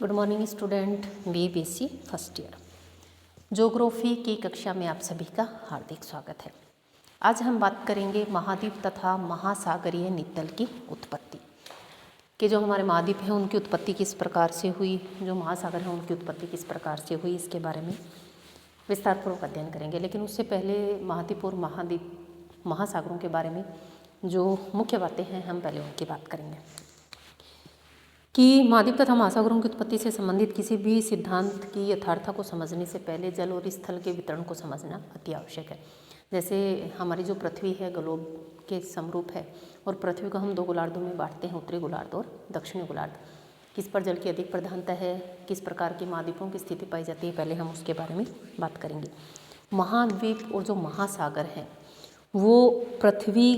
Good morning student, BBSc first year geography की कक्षा में आप सभी का हार्दिक स्वागत है। आज हम बात करेंगे महाद्वीप तथा महासागरीय नितल की उत्पत्ति कि जो हमारे महाद्वीप हैं उनकी उत्पत्ति किस प्रकार से हुई, जो महासागर हैं उनकी उत्पत्ति किस प्रकार से हुई, इसके बारे में विस्तारपूर्वक अध्ययन करेंगे। लेकिन उससे पहले महाद्वीप और महासागरों के बारे में जो मुख्य बातें हैं हम पहले उनकी बात करेंगे कि महाद्वीप तथा महासागरों की उत्पत्ति से संबंधित किसी भी सिद्धांत की यथार्थता को समझने से पहले जल और स्थल के वितरण को समझना अति आवश्यक है। जैसे हमारी जो पृथ्वी है ग्लोब के समरूप है और पृथ्वी को हम दो गोलार्धों में बांटते हैं, उत्तरी गोलार्ध और दक्षिणी गोलार्ध। किस पर जल की अधिक प्रधानता है, किस प्रकार के महाद्वीपों की स्थिति पाई जाती है, पहले हम उसके बारे में बात करेंगे। महाद्वीप और जो महासागर हैं वो पृथ्वी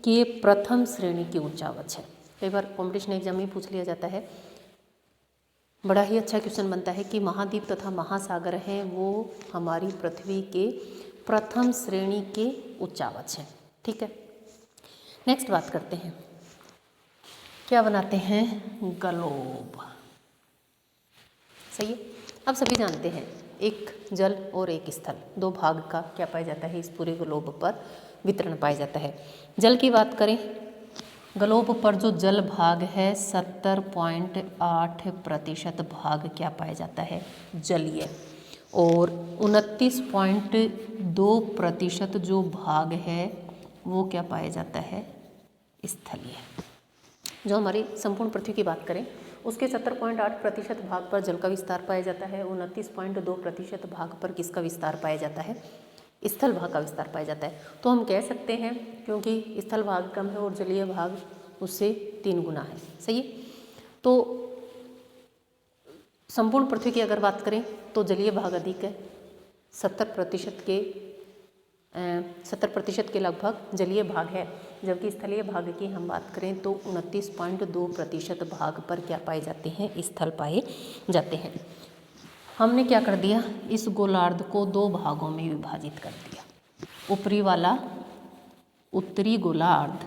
के प्रथम श्रेणी की उच्चावच है। कई बार कॉम्पिटिशन एग्जाम में पूछ लिया जाता है, बड़ा ही अच्छा क्वेश्चन बनता है कि महाद्वीप तथा महासागर हैं वो हमारी पृथ्वी के प्रथम श्रेणी के उच्चावच हैं। ठीक है, नेक्स्ट बात करते हैं, क्या बनाते हैं, ग्लोब। सही है, अब सभी जानते हैं एक जल और एक स्थल, दो भाग का क्या पाया जाता है, इस पूरे ग्लोब पर वितरण पाया जाता है। जल की बात करें, ग्लोब पर जो जल भाग है 70.8% भाग क्या पाया जाता है, जलीय, और 29.2% जो भाग है वो क्या पाया जाता है, स्थलीय। जो हमारी संपूर्ण पृथ्वी की बात करें उसके 70.8% भाग पर जल का विस्तार पाया जाता है, 29.2% भाग पर किसका विस्तार पाया जाता है, स्थल भाग का विस्तार पाया जाता है। तो हम कह सकते हैं क्योंकि स्थल भाग कम है और जलीय भाग उससे 3 गुना है। सही है, तो संपूर्ण पृथ्वी की अगर बात करें तो जलीय भाग अधिक है, 70% के लगभग जलीय भाग है, जबकि स्थलीय भाग की हम बात करें तो 29.2% भाग पर क्या पाए जाते हैं, स्थल पाए जाते हैं। हमने क्या कर दिया, इस गोलार्ध को दो भागों में विभाजित कर दिया, ऊपरी वाला उत्तरी गोलार्ध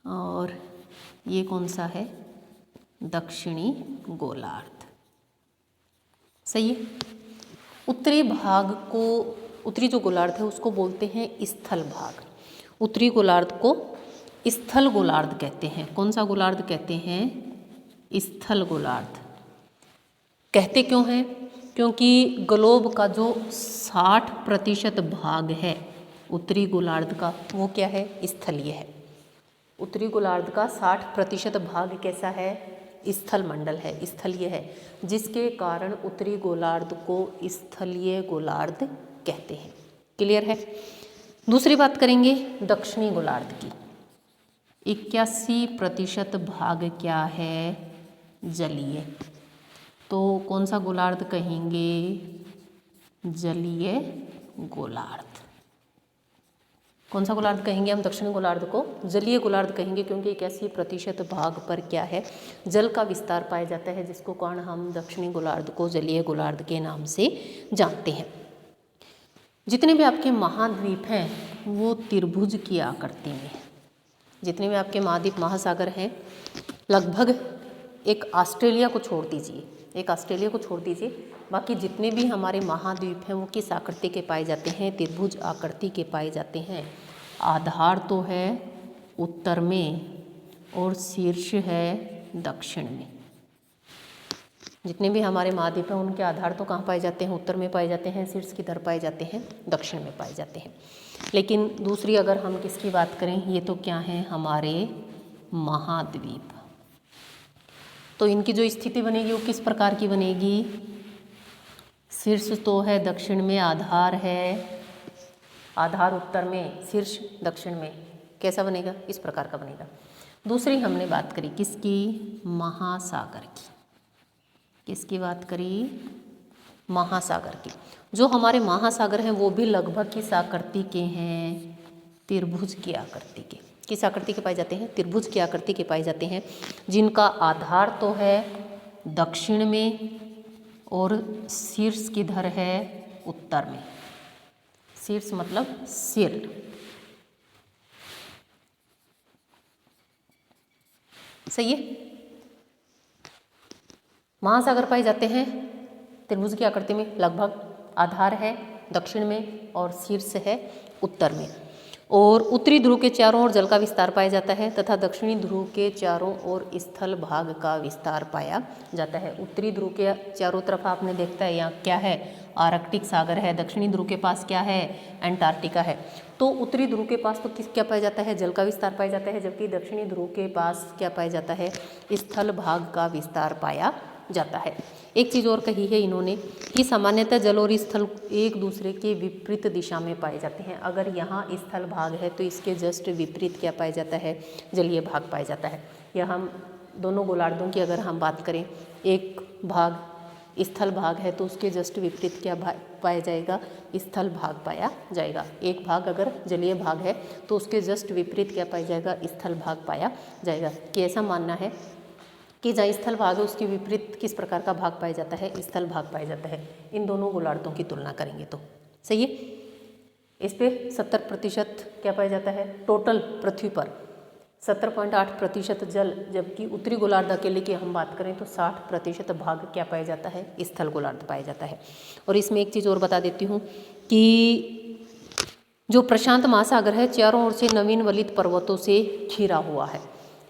और ये कौन सा है, दक्षिणी गोलार्ध। सही है, उत्तरी भाग को, उत्तरी जो गोलार्ध है उसको बोलते हैं स्थल भाग, उत्तरी गोलार्ध को स्थल गोलार्ध कहते हैं। कौन सा गोलार्ध कहते हैं, स्थल गोलार्ध कहते क्यों हैं, क्योंकि ग्लोब का जो 60% भाग है उत्तरी गोलार्ध का वो क्या है, स्थलीय है। उत्तरी गोलार्ध का 60% भाग कैसा है, स्थल मंडल है, स्थलीय है, जिसके कारण उत्तरी गोलार्ध को स्थलीय गोलार्ध कहते हैं। क्लियर है। दूसरी बात करेंगे दक्षिणी गोलार्ध की, 81% भाग क्या है, जलीय। तो कौन सा गोलार्ध कहेंगे, जलीय गोलार्ध। कौन सा गोलार्ध कहेंगे हम, दक्षिणी गोलार्ध को जलीय गोलार्ध कहेंगे, क्योंकि 81% भाग पर क्या है, जल का विस्तार पाया जाता है, जिसको कारण हम दक्षिणी गोलार्ध को जलीय गोलार्ध के नाम से जानते हैं। जितने भी आपके महाद्वीप हैं वो त्रिभुज की आकृति में है। जितने भी आपके महाद्वीप महासागर हैं, लगभग एक ऑस्ट्रेलिया को छोड़ दीजिए, बाकी जितने भी हमारे महाद्वीप हैं वो किस आकृति के पाए जाते हैं, त्रिभुज आकृति के पाए जाते हैं। आधार तो है उत्तर में और शीर्ष है दक्षिण में। जितने भी हमारे महाद्वीप हैं उनके आधार तो कहाँ पाए जाते हैं, उत्तर में पाए जाते हैं, शीर्ष किधर पाए जाते हैं, दक्षिण में पाए जाते हैं। लेकिन दूसरी अगर हम किसकी बात करें, ये तो क्या है, हमारे महाद्वीप। तो इनकी जो स्थिति बनेगी वो किस प्रकार की बनेगी, शीर्ष तो है दक्षिण में, आधार है, आधार उत्तर में, शीर्ष दक्षिण में, कैसा बनेगा, इस प्रकार का बनेगा। दूसरी हमने बात करी किसकी, महासागर की। किसकी बात करी, महासागर की। जो हमारे महासागर हैं वो भी लगभग किस आकृति के हैं, त्रिभुज की आकृति के। किस आकृति के पाए जाते हैं, त्रिभुज की आकृति के पाए जाते हैं, जिनका आधार तो है दक्षिण में और शीर्ष किधर है, उत्तर में। शीर्ष मतलब सिर। सही है। महासागर पाए जाते हैं त्रिभुज की आकृति में, लगभग आधार है दक्षिण में और शीर्ष है उत्तर में। और उत्तरी ध्रुव के चारों ओर जल का विस्तार पाया जाता है तथा दक्षिणी ध्रुव के चारों ओर स्थल भाग का विस्तार पाया जाता है। उत्तरी ध्रुव के चारों तरफ आपने देखता है यहाँ क्या है, आर्कटिक सागर है, दक्षिणी ध्रुव के पास क्या है, एंटार्क्टिका है। तो उत्तरी ध्रुव के पास तो क्या पाया जाता है, जल का विस्तार पाया जाता है, जबकि दक्षिणी ध्रुव के पास क्या पाया जाता है, स्थल भाग का विस्तार पाया जाता है। एक चीज़ और कही है इन्होंने कि सामान्यतः जल और स्थल एक दूसरे के विपरीत दिशा में पाए जाते हैं। अगर यहाँ स्थल भाग है तो इसके जस्ट विपरीत क्या पाया जाता है, जलीय भाग पाया जाता है। यह हम दोनों गोलार्धों की अगर हम बात करें, एक भाग स्थल भाग है तो उसके जस्ट विपरीत क्या पाया जाएगा, स्थल भाग पाया जाएगा। एक भाग अगर जलीय भाग है तो उसके जस्ट विपरीत क्या पाया जाएगा, स्थल भाग पाया जाएगा। कि ऐसा मानना है कि जहाँ स्थल भाग है उसके विपरीत किस प्रकार का भाग पाया जाता है, स्थल भाग पाया जाता है। इन दोनों गोलार्धों की तुलना करेंगे तो सही है। इस पे 70% क्या पाया जाता है, टोटल पृथ्वी पर 70.8% जल, जबकि उत्तरी गोलार्ध अकेले की हम बात करें तो 60% भाग क्या पाया जाता है, स्थल गोलार्ध पाया जाता है। और इसमें एक चीज़ और बता देती हूँ कि जो प्रशांत महासागर है चारों ओर से नवीन वलित पर्वतों से घिरा हुआ है।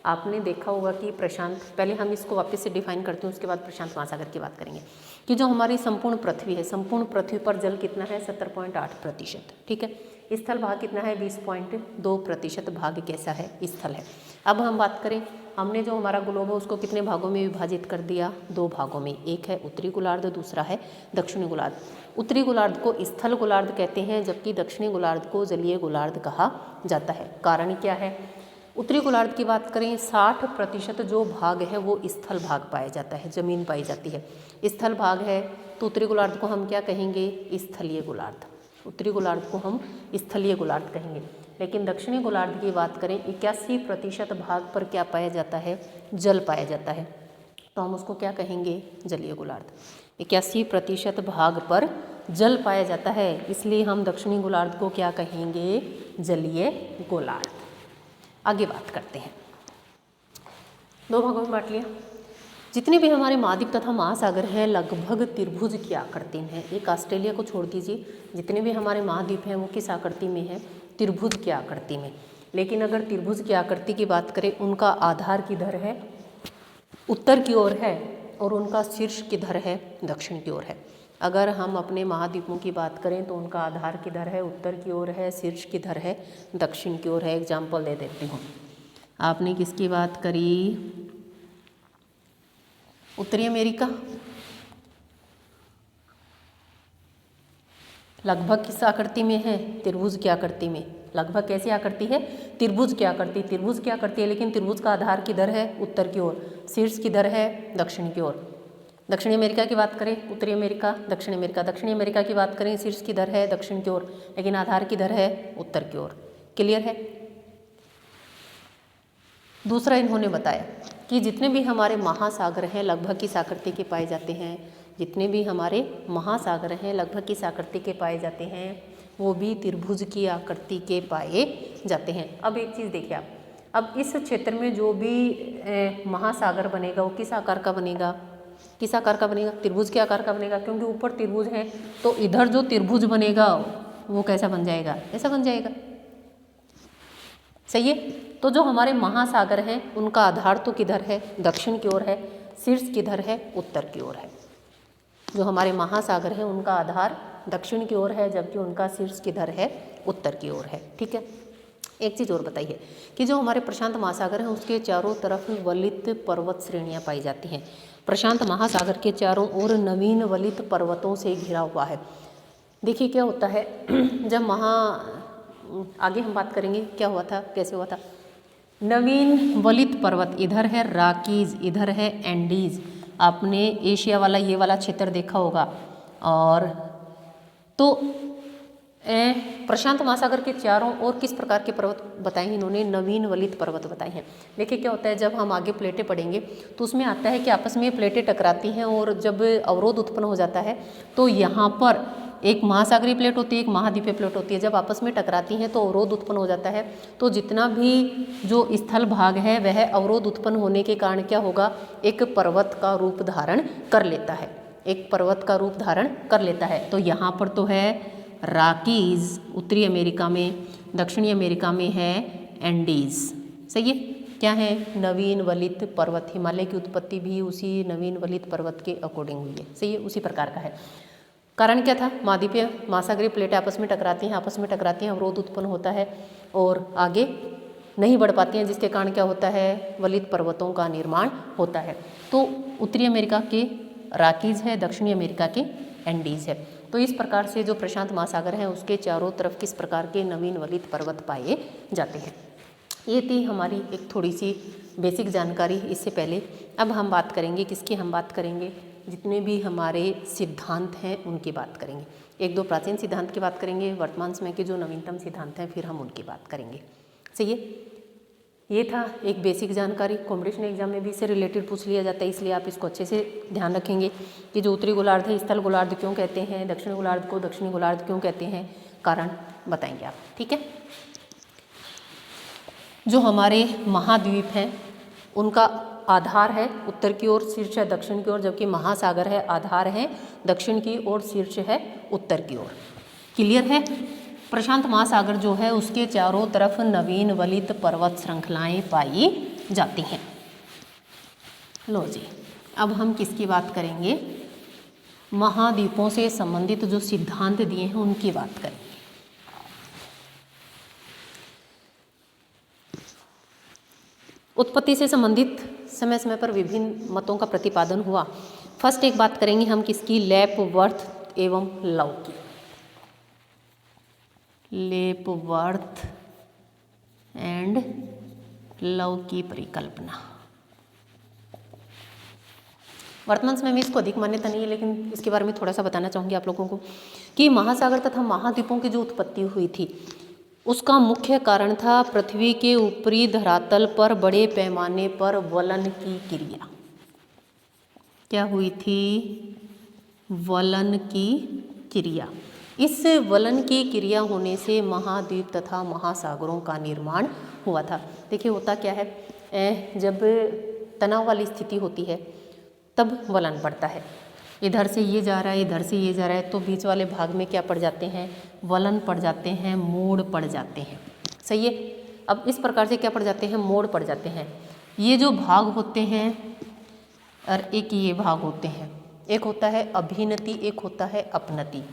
आपने देखा होगा कि प्रशांत, पहले हम इसको वापस से डिफाइन करते हैं, उसके बाद प्रशांत महासागर की बात करेंगे कि जो हमारी संपूर्ण पृथ्वी है, संपूर्ण पृथ्वी पर जल कितना है, 70.8%, ठीक है। स्थल भाग कितना है, 20.2% भाग कैसा है, स्थल है। अब हम बात करें, हमने जो हमारा ग्लोब है उसको कितने भागों में विभाजित कर दिया, 2 भागों में। एक है उत्तरी गोलार्ध, दूसरा है दक्षिणी गोलार्ध। उत्तरी गोलार्ध को स्थल गोलार्ध कहते हैं, जबकि दक्षिणी गोलार्ध को जलीय गोलार्ध कहा जाता है। कारण क्या है, उत्तरी गोलार्ध की बात करें 60% जो भाग है वो स्थल भाग पाया जाता है, जमीन पाई जाती है। स्थल भाग है तो उत्तरी गोलार्ध को हम क्या कहेंगे, स्थलीय गोलार्ध। उत्तरी गोलार्ध को हम स्थलीय गोलार्ध कहेंगे। लेकिन दक्षिणी गोलार्ध की बात करें 81% भाग पर क्या पाया जाता है, जल पाया जाता है, तो हम उसको क्या कहेंगे, जलीय गोलार्ध। 81% भाग पर जल पाया जाता है, इसलिए हम दक्षिणी गोलार्ध को क्या कहेंगे, जलीय गोलार्ध। आगे बात करते हैं, 2 भागों में बांट लिया। जितने भी हमारे महाद्वीप तथा महासागर हैं लगभग त्रिभुज की आकृति में है। एक ऑस्ट्रेलिया को छोड़ दीजिए, जितने भी हमारे महाद्वीप हैं वो किस आकृति में है, त्रिभुज की आकृति में। लेकिन अगर त्रिभुज की आकृति की बात करें, उनका आधार किधर है, उत्तर की ओर है, और उनका शीर्ष किधर है, दक्षिण की ओर है। अगर हम अपने महाद्वीपों की बात करें तो उनका आधार किधर है, उत्तर की ओर है, शीर्ष किधर है, दक्षिण की ओर है। एग्जाम्पल दे देती हूँ, आपने किसकी बात करी, उत्तरी अमेरिका लगभग किस आकृति में है, त्रिभुज की आकृति में। लगभग कैसी आकृति है, त्रिभुज की आकृति। त्रिभुज की आकृति है, लेकिन त्रिभुज का आधार किधर है, उत्तर की ओर, शीर्ष किधर है, दक्षिण की ओर। दक्षिणी अमेरिका की बात करें, उत्तरी अमेरिका, दक्षिण अमेरिका। दक्षिणी अमेरिका की बात करें, शीर्ष किधर है, दक्षिण की ओर, लेकिन आधार किधर है, उत्तर की ओर। क्लियर है। दूसरा इन्होंने बताया कि जितने भी हमारे महासागर हैं लगभग किस आकृति के पाए जाते हैं, जितने भी हमारे महासागर हैं लगभग किस आकृति के पाए जाते हैं, वो भी त्रिभुज की आकृति के पाए जाते हैं। अब एक चीज़ देखिए आप, अब इस क्षेत्र में जो भी महासागर बनेगा वो किस आकार का बनेगा, किस आकार का बनेगा, त्रिभुज के आकार का बनेगा, क्योंकि ऊपर त्रिभुज है तो इधर जो त्रिभुज बनेगा वो कैसा बन जाएगा, ऐसा बन जाएगा। सही है। तो जो हमारे महासागर हैं उनका आधार तो किधर है, दक्षिण की ओर है, शीर्ष किधर है, उत्तर की ओर है। जो हमारे महासागर हैं उनका आधार दक्षिण की ओर है, जबकि उनका शीर्ष किधर है, उत्तर की ओर है। ठीक है। एक चीज़ और बताइए कि जो हमारे प्रशांत महासागर हैं उसके चारों तरफ वलित पर्वत श्रेणियां पाई जाती हैं। प्रशांत महासागर के चारों ओर नवीन वलित पर्वतों से घिरा हुआ है। देखिए क्या होता है, जब आगे हम बात करेंगे क्या हुआ था, कैसे हुआ था। नवीन वलित पर्वत, इधर है रॉकीज, इधर है एंडीज। आपने एशिया वाला ये वाला क्षेत्र देखा होगा। और तो प्रशांत महासागर के चारों ओर किस प्रकार के पर्वत बताए हैं इन्होंने, नवीन वलित पर्वत बताए हैं। देखिए क्या होता है, जब हम आगे प्लेटें पढ़ेंगे तो उसमें आता है कि आपस में प्लेटें टकराती हैं और जब अवरोध उत्पन्न हो जाता है तो यहाँ पर एक महासागरीय प्लेट होती है, एक महाद्वीपीय प्लेट होती है। जब आपस में टकराती हैं तो अवरोध उत्पन्न हो जाता है। तो जितना भी जो स्थल भाग है वह अवरोध उत्पन्न होने के कारण क्या होगा, एक पर्वत का रूप धारण कर लेता है, एक पर्वत का रूप धारण कर लेता है। तो यहाँ पर तो है रॉकीज उत्तरी अमेरिका में, दक्षिणी अमेरिका में है एंडीज। सही है, क्या है, नवीन वलित पर्वत। हिमालय की उत्पत्ति भी उसी नवीन वलित पर्वत के अकॉर्डिंग हुई है। सही है, उसी प्रकार का है। कारण क्या था, महाद्वीपीय महासागरीय प्लेटें आपस में टकराती हैं, अवरोध उत्पन्न होता है और आगे नहीं बढ़ पाती हैं, जिसके कारण क्या होता है, वलित पर्वतों का निर्माण होता है। तो उत्तरी अमेरिका के रॉकीज है, दक्षिणी अमेरिका के एंडीज है। तो इस प्रकार से जो प्रशांत महासागर है उसके चारों तरफ किस प्रकार के नवीन वलित पर्वत पाए जाते हैं। ये थी हमारी एक थोड़ी सी बेसिक जानकारी। इससे पहले अब हम बात करेंगे किसकी, हम बात करेंगे जितने भी हमारे सिद्धांत हैं उनकी बात करेंगे। एक दो प्राचीन सिद्धांत की बात करेंगे, वर्तमान समय के जो नवीनतम सिद्धांत हैं फिर हम उनकी बात करेंगे। सही है, ये था एक बेसिक जानकारी। कॉम्पिटिशन एग्जाम में भी इससे रिलेटेड पूछ लिया जाता है, इसलिए आप इसको अच्छे से ध्यान रखेंगे कि जो उत्तरी गोलार्ध है स्थल गोलार्ध क्यों कहते हैं, दक्षिणी गोलार्ध को दक्षिणी गोलार्ध क्यों कहते हैं, कारण बताएंगे आप। ठीक है, जो हमारे महाद्वीप हैं उनका आधार है उत्तर की ओर, शीर्ष है दक्षिण की ओर, जबकि महासागर है आधार है दक्षिण की ओर, शीर्ष है उत्तर की ओर। क्लियर है। प्रशांत महासागर जो है उसके चारों तरफ नवीन वलित पर्वत श्रृंखलाएं पाई जाती हैं। लो जी, अब हम किसकी बात करेंगे, महाद्वीपों से संबंधित जो सिद्धांत दिए हैं उनकी बात करेंगे। उत्पत्ति से संबंधित समय समय पर विभिन्न मतों का प्रतिपादन हुआ। फर्स्ट एक बात करेंगे हम किसकी, लेपवर्थ एवं लव की। लेपवर्थ एंड लव की परिकल्पना। वर्तमान समय में इसको अधिक मान्यता नहीं है, लेकिन इसके बारे में थोड़ा सा बताना चाहूँगी आप लोगों को कि महासागर तथा महाद्वीपों की जो उत्पत्ति हुई थी उसका मुख्य कारण था पृथ्वी के ऊपरी धरातल पर बड़े पैमाने पर वलन की क्रिया। क्या हुई थी, वलन की क्रिया। इस वलन की क्रिया होने से महाद्वीप तथा महासागरों का निर्माण हुआ था। देखिए होता क्या है, जब तनाव वाली स्थिति होती है तब वलन पड़ता है, इधर से ये जा रहा है, इधर से ये जा रहा है, तो बीच वाले भाग में क्या पड़ जाते हैं, वलन पड़ जाते हैं, मोड़ पड़ जाते हैं। सही है, अब इस प्रकार से क्या पड़ जाते हैं, मोड़ पड़ जाते हैं। ये जो भाग होते हैं और एक ये भाग होते हैं, एक होता है अभिनति, एक होता है अपनति।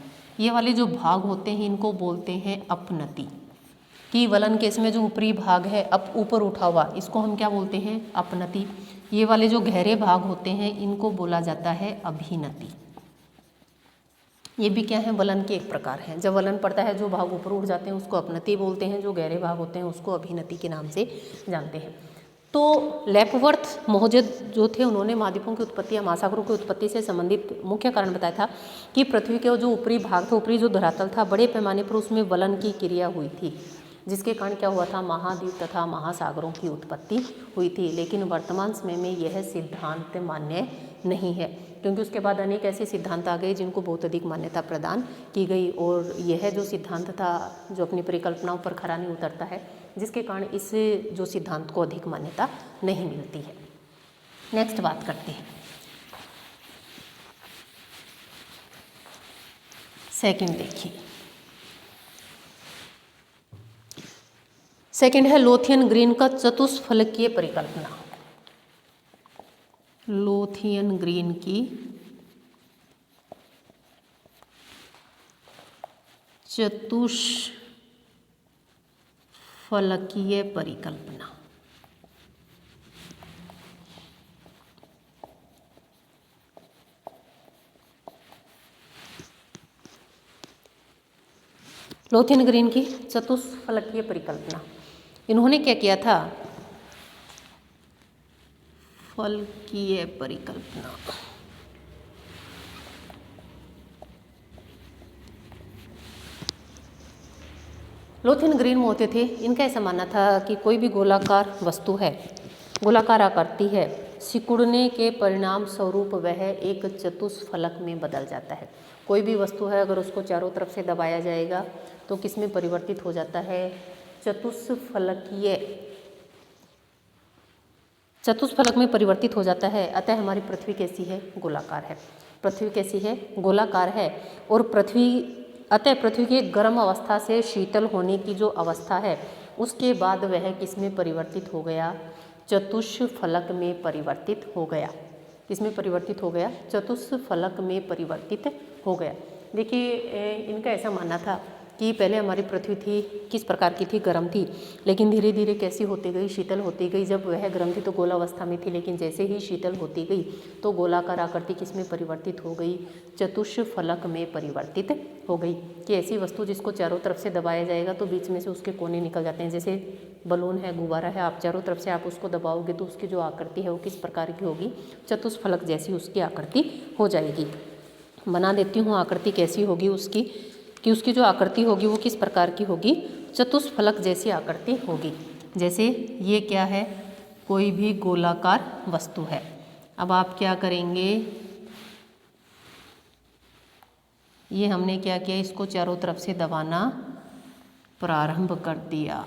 ये वाले जो भाग होते हैं इनको बोलते हैं अपनति। कि वलन केस में जो ऊपरी भाग है अब ऊपर उठा हुआ, इसको हम क्या बोलते हैं, अपनति। ये वाले जो गहरे भाग होते हैं इनको बोला जाता है अभिनति। ये भी क्या है, वलन के एक प्रकार हैं। जब वलन पड़ता है जो भाग ऊपर उठ जाते हैं उसको अपनति बोलते हैं, जो गहरे भाग होते हैं उसको अभिनति के नाम से जानते हैं। तो लेपवर्थ महोदय जो थे उन्होंने महाद्वीपों की उत्पत्ति या महासागरों की उत्पत्ति से संबंधित मुख्य कारण बताया था कि पृथ्वी के जो ऊपरी भाग था, ऊपरी जो धरातल था, बड़े पैमाने पर उसमें वलन की क्रिया हुई थी, जिसके कारण क्या हुआ था, महाद्वीप तथा महासागरों की उत्पत्ति हुई थी। लेकिन वर्तमान समय में यह सिद्धांत मान्य नहीं है, क्योंकि उसके बाद अनेक ऐसे सिद्धांत आ गए जिनको बहुत अधिक मान्यता प्रदान की गई, और यह जो सिद्धांत था जो अपनी परिकल्पनाओं पर खरा नहीं उतरता है, जिसके कारण इस जो सिद्धांत को अधिक मान्यता नहीं मिलती है। नेक्स्ट बात करते हैं, सेकंड देखिए, सेकंड है लोथियन ग्रीन का चतुष्फलकीय परिकल्पना। लोथियन ग्रीन की चतुष्फलकीय परिकल्पना। लोथियन ग्रीन की चतुष्फलकीय परिकल्पना, इन्होंने क्या किया था, फलकीय परिकल्पना। लोथियन ग्रीन में होते थे, इनका ऐसा मानना था कि कोई भी गोलाकार वस्तु है, गोलाकार आकृति है, सिकुड़ने के परिणाम स्वरूप वह एक चतुष्फलक में बदल जाता है। कोई भी वस्तु है अगर उसको चारों तरफ से दबाया जाएगा तो किस में परिवर्तित हो जाता है? चतुष्फलक में परिवर्तित हो जाता है। अतः हमारी पृथ्वी कैसी है? गोलाकार है। पृथ्वी कैसी है? गोलाकार है। और अतः पृथ्वी की गर्म अवस्था से शीतल होने की जो अवस्था है उसके बाद वह किस में परिवर्तित हो गया? चतुष्फलक में परिवर्तित हो गया। किस में परिवर्तित हो गया? चतुष्फलक में परिवर्तित हो गया। देखिए इनका ऐसा मानना था कि पहले हमारी पृथ्वी थी किस प्रकार की थी? गर्म थी, लेकिन धीरे धीरे कैसी होती गई? शीतल होती गई। जब वह गर्म थी तो गोलावस्था में थी, लेकिन जैसे ही शीतल होती गई तो गोलाकार आकृति किस में परिवर्तित हो गई? चतुष्फलक में परिवर्तित हो गई। कि ऐसी वस्तु जिसको चारों तरफ से दबाया जाएगा तो बीच में से उसके कोने निकल जाते हैं। जैसे बलून है, गुब्बारा है, आप चारों तरफ से आप उसको दबाओगे तो उसकी जो आकृति है वो किस प्रकार की होगी? चतुष्फलक जैसी उसकी आकृति हो जाएगी। बना देती हूँ आकृति कैसी होगी उसकी, कि उसकी जो आकृति होगी वो किस प्रकार की होगी? चतुष्फलक जैसी आकृति होगी। जैसे ये क्या है? कोई भी गोलाकार वस्तु है। अब आप क्या करेंगे? ये हमने क्या किया? इसको चारों तरफ से दबाना प्रारंभ कर दिया।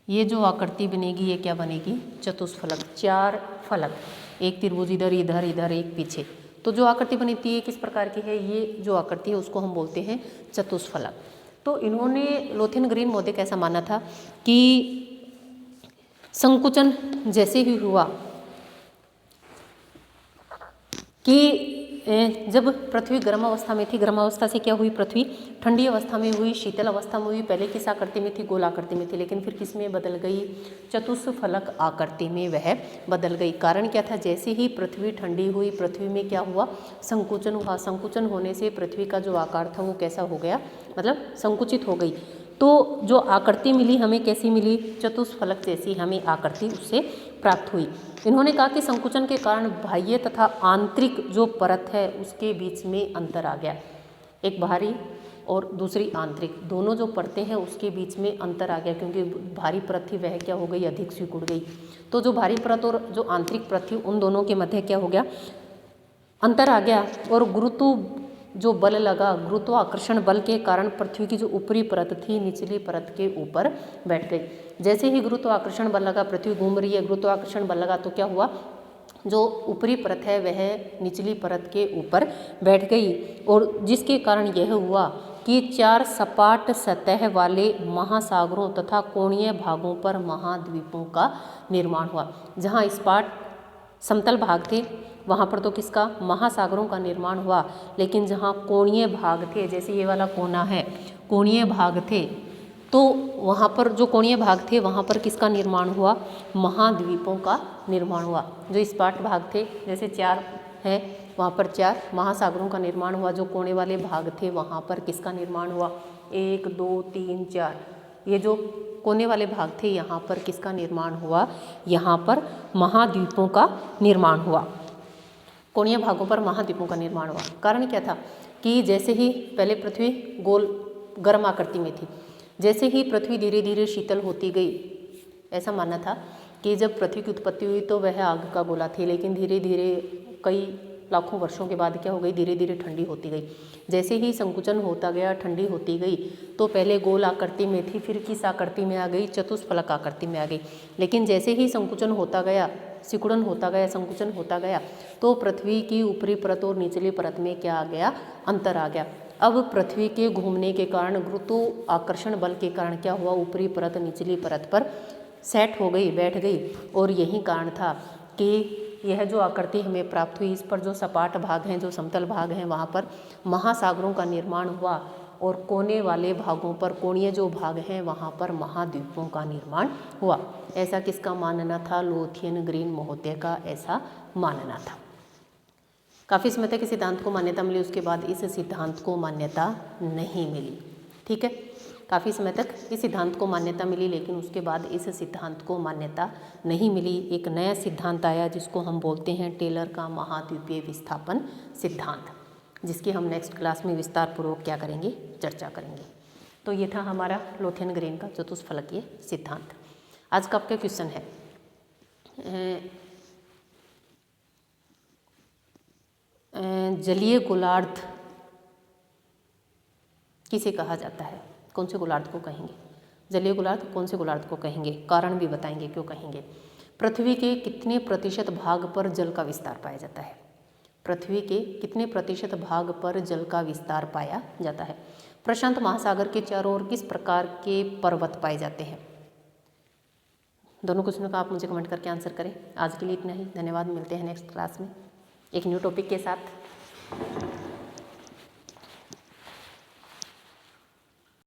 ये जो आकृति बनेगी ये क्या बनेगी? चतुष्फलक। 4 फलक, एक त्रिभुज इधर इधर इधर एक पीछे, तो जो आकृति बनती है किस प्रकार की है? ये जो आकृति है उसको हम बोलते हैं चतुष्फलक। तो इन्होंने लोथेन ग्रीन महोदय कैसा माना था कि संकुचन जैसे ही हुआ कि जब पृथ्वी गर्म अवस्था में थी, गर्म अवस्था से क्या हुई? पृथ्वी ठंडी अवस्था में हुई, शीतल अवस्था में हुई। पहले किस आकृति में थी? गोल आकृति में थी, लेकिन फिर किस में बदल गई? चतुष्फलक आकृति में वह बदल गई। कारण क्या था? जैसे ही पृथ्वी ठंडी हुई, पृथ्वी में क्या हुआ? संकुचन हुआ। संकुचन होने से पृथ्वी का जो आकार था वो कैसा हो गया? मतलब संकुचित हो गई। तो जो आकृति मिली हमें कैसी मिली? चतुष्फलक जैसी हमें आकृति उससे प्राप्त हुई। इन्होंने कहा कि संकुचन के कारण बाह्य तथा आंतरिक जो परत है उसके बीच में अंतर आ गया। एक बाहरी और दूसरी आंतरिक, दोनों जो परतें हैं उसके बीच में अंतर आ गया, क्योंकि भारी परत थी वह क्या हो गई? अधिक सिकुड़ गई। तो जो भारी परत और जो आंतरिक परत थी उन दोनों के मध्य क्या हो गया? अंतर आ गया। और जो बल लगा, गुरुत्वाकर्षण बल के कारण पृथ्वी की जो ऊपरी परत थी निचली परत के ऊपर बैठ गई। जैसे ही गुरुत्वाकर्षण बल लगा, पृथ्वी घूम रही है, गुरुत्वाकर्षण बल लगा तो क्या हुआ? जो ऊपरी परत है वह निचली परत के ऊपर बैठ गई, और जिसके कारण यह हुआ कि 4 सपाट सतह वाले महासागरों तथा कोणीय भागों पर महाद्वीपों का निर्माण हुआ। जहाँ सपाट समतल भाग थे वहाँ पर तो किसका? महासागरों का निर्माण हुआ। लेकिन जहाँ कोणीय भाग थे, जैसे ये वाला कोना है, कोणीय भाग थे, तो वहाँ पर जो कोणीय भाग थे वहाँ पर किसका निर्माण हुआ? महाद्वीपों का निर्माण हुआ। जो सपाट भाग थे जैसे 4 है वहाँ पर 4 महासागरों का निर्माण हुआ। जो कोने वाले भाग थे वहाँ पर किसका निर्माण हुआ? 1 2 3 4, ये जो कोने वाले भाग थे यहाँ पर किसका निर्माण हुआ? यहाँ पर महाद्वीपों का निर्माण हुआ। कोणीय भागों पर महाद्वीपों का निर्माण हुआ। कारण क्या था? कि जैसे ही पहले पृथ्वी गोल गर्म आकृति में थी, जैसे ही पृथ्वी धीरे धीरे शीतल होती गई, ऐसा मानना था कि जब पृथ्वी की उत्पत्ति हुई तो वह आग का गोला थी, लेकिन धीरे धीरे कई लाखों वर्षों के बाद क्या हो गई? धीरे धीरे ठंडी होती गई। जैसे ही संकुचन होता गया, ठंडी होती गई, तो पहले गोल आकृति में थी, फिर किस आकृति में आ गई? चतुष्फलक आकृति में आ गई। लेकिन जैसे ही संकुचन होता गया, सिकुड़न होता गया, संकुचन होता गया, तो पृथ्वी की ऊपरी परत और निचली परत में क्या आ गया? अंतर आ गया। अब पृथ्वी के घूमने के कारण, गुरुत्वाकर्षण बल के कारण क्या हुआ? ऊपरी परत निचली परत पर सेट हो गई, बैठ गई, और यही कारण था कि यह जो आकृति हमें प्राप्त हुई, इस पर जो सपाट भाग हैं, जो समतल भाग हैं, वहाँ पर महासागरों का निर्माण हुआ, और कोने वाले भागों पर, कोणीय जो भाग हैं वहाँ पर महाद्वीपों का निर्माण हुआ। ऐसा किसका मानना था? लोथियन ग्रीन महोदय का ऐसा मानना था। काफ़ी समय तक इस सिद्धांत को मान्यता मिली, उसके बाद इस सिद्धांत को मान्यता नहीं मिली। ठीक है, काफ़ी समय तक इस सिद्धांत को मान्यता मिली, लेकिन उसके बाद इस सिद्धांत को मान्यता नहीं मिली। एक नया सिद्धांत आया जिसको हम बोलते हैं टेलर का महाद्वीपीय विस्थापन सिद्धांत, जिसकी हम नेक्स्ट क्लास में विस्तार पूर्वक क्या करेंगे? चर्चा करेंगे। तो ये था हमारा लोथेन ग्रीन का चतुष्फलकीय सिद्धांत। आज का आपका क्वेश्चन है, जलीय गोलार्ध किसे कहा जाता है? कौन से गोलार्ध को कहेंगे? जलीय गोलार्ध कौन से गोलार्ध को कहेंगे? कारण भी बताएंगे क्यों कहेंगे। पृथ्वी के कितने प्रतिशत भाग पर जल का विस्तार पाया जाता है? पृथ्वी के कितने प्रतिशत भाग पर जल का विस्तार पाया जाता है? प्रशांत महासागर के चारों ओर किस प्रकार के पर्वत पाए जाते हैं? दोनों क्वेश्चनों का आप मुझे कमेंट करके आंसर करें। आज के लिए इतना ही, धन्यवाद। मिलते हैं नेक्स्ट क्लास में एक न्यू टॉपिक के साथ।